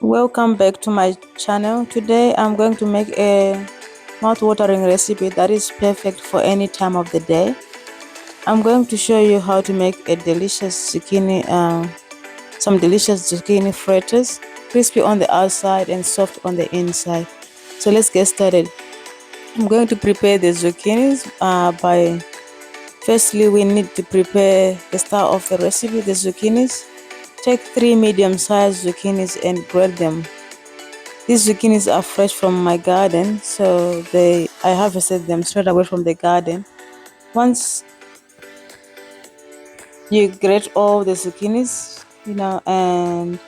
Welcome back to my channel. Today I'm going to make a mouth-watering recipe that is perfect for any time of the day. I'm going to show you how to make a delicious some delicious zucchini fritters, crispy on the outside and soft on the inside. So let's get started. I'm going to prepare the zucchinis firstly we need to prepare the star of the recipe, the zucchinis. Take 3 medium-sized zucchinis and grate them. These zucchinis are fresh from my garden, so I harvested them straight away from the garden. Once you grate all the zucchinis, and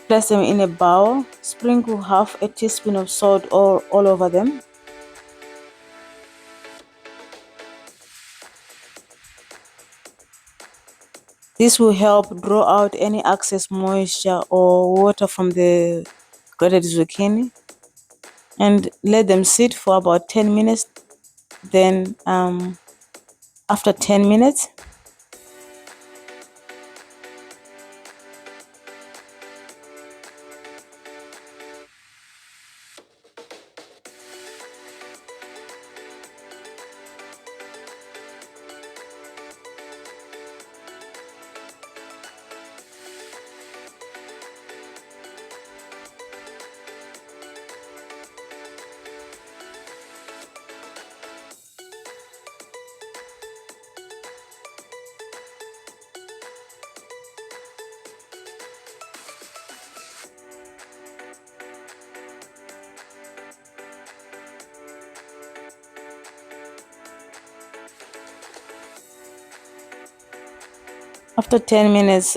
place them in a bowl, sprinkle half a teaspoon of salt all over them. This will help draw out any excess moisture or water from the grated zucchini, and let them sit for about 10 minutes. Then after 10 minutes,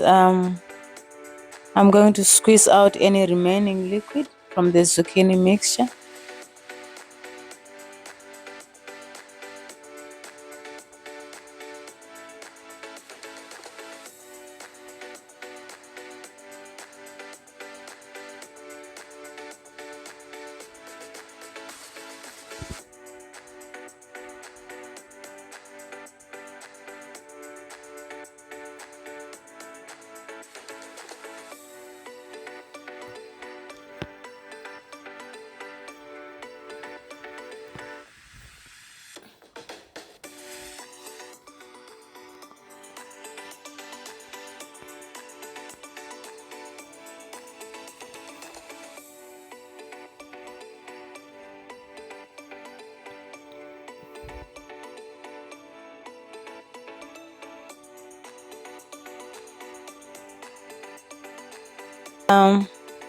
I'm going to squeeze out any remaining liquid from the zucchini mixture.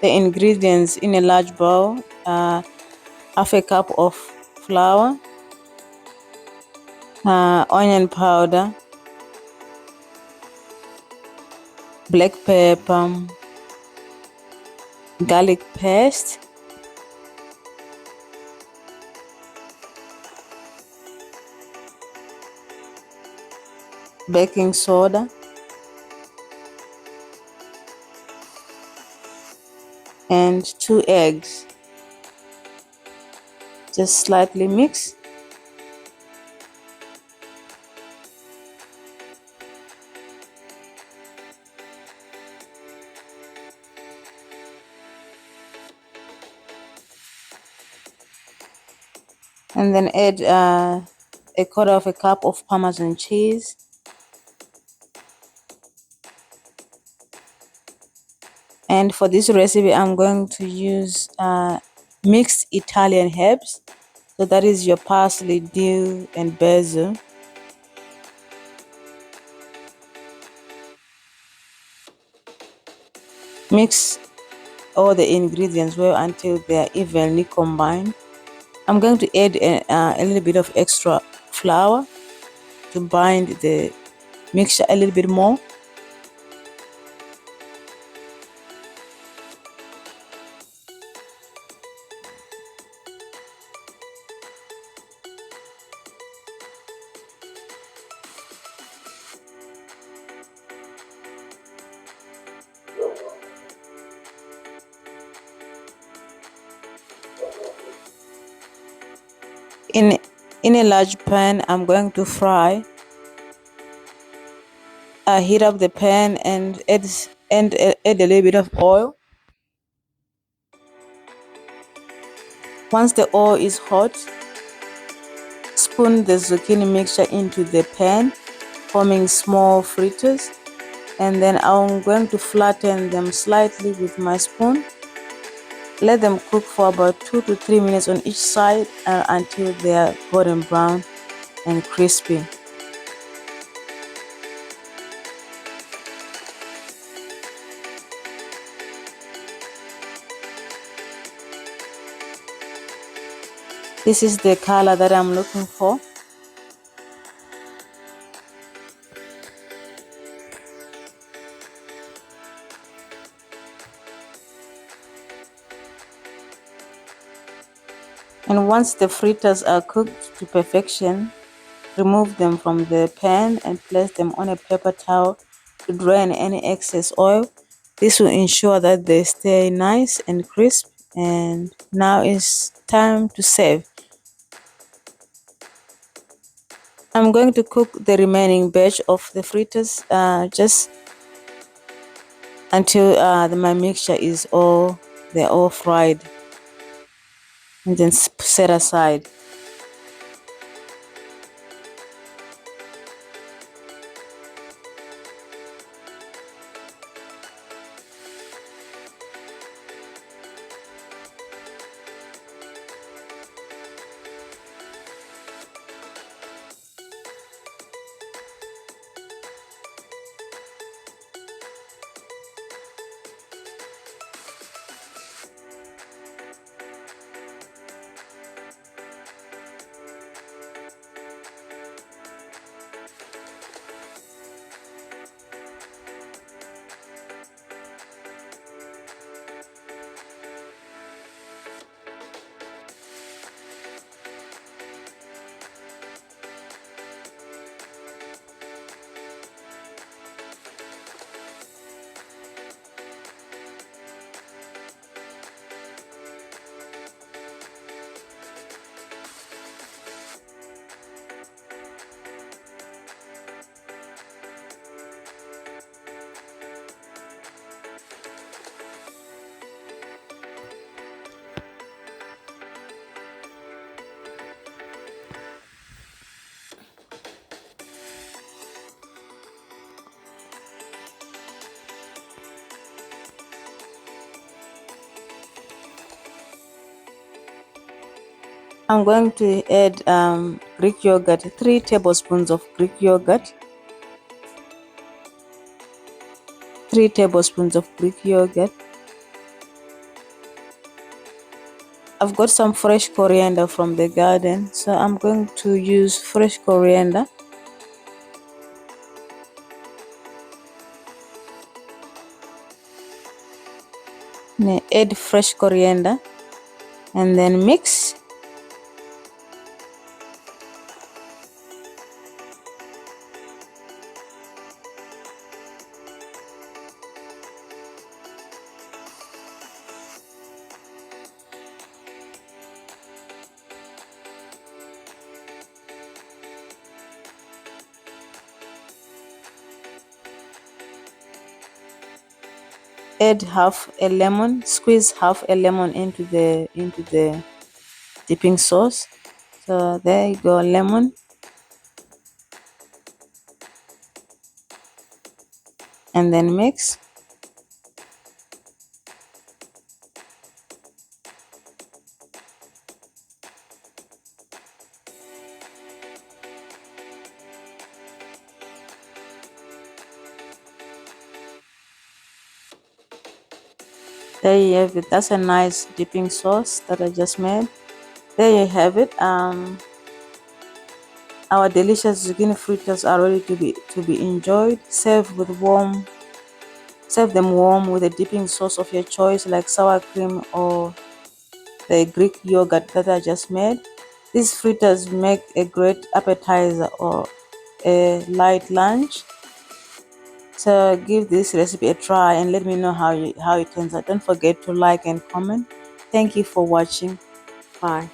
The ingredients in a large bowl: half a cup of flour, onion powder, black pepper, garlic paste, baking soda, and 2 eggs. Just slightly mix. And then add a quarter of a cup of Parmesan cheese. And for this recipe, I'm going to use mixed Italian herbs. So that is your parsley, dill, and basil. Mix all the ingredients well until they are evenly combined. I'm going to add a little bit of extra flour to bind the mixture a little bit more. In a large pan, I'm going to fry. Heat up the pan and add a little bit of oil. Once the oil is hot, spoon the zucchini mixture into the pan, forming small fritters, and then I'm going to flatten them slightly with my spoon. Let them cook for about 2 to 3 minutes on each side until they are golden brown and crispy. This is the color that I'm looking for. And once the fritters are cooked to perfection, remove them from the pan and place them on a paper towel to drain any excess oil. This will ensure that they stay nice and crisp. And now it's time to serve. I'm going to cook the remaining batch of the fritters just until my mixture is they're all fried, and then set aside. I'm going to add Greek yogurt, 3 tablespoons of Greek yogurt, 3 tablespoons of Greek yogurt. I've got some fresh coriander from the garden, so I'm going to use fresh coriander. Add fresh coriander and then mix. Add half a lemon, squeeze half a lemon into the dipping sauce. So there you go, lemon, and then mix. There you have it. That's a nice dipping sauce that I just made. There you have it. Our delicious zucchini fritters are ready to be enjoyed. Serve them warm with a dipping sauce of your choice, like sour cream or the Greek yogurt that I just made. These fritters make a great appetizer or a light lunch. So give this recipe a try and let me know how it turns out. Don't forget to like and comment. Thank you for watching. Bye.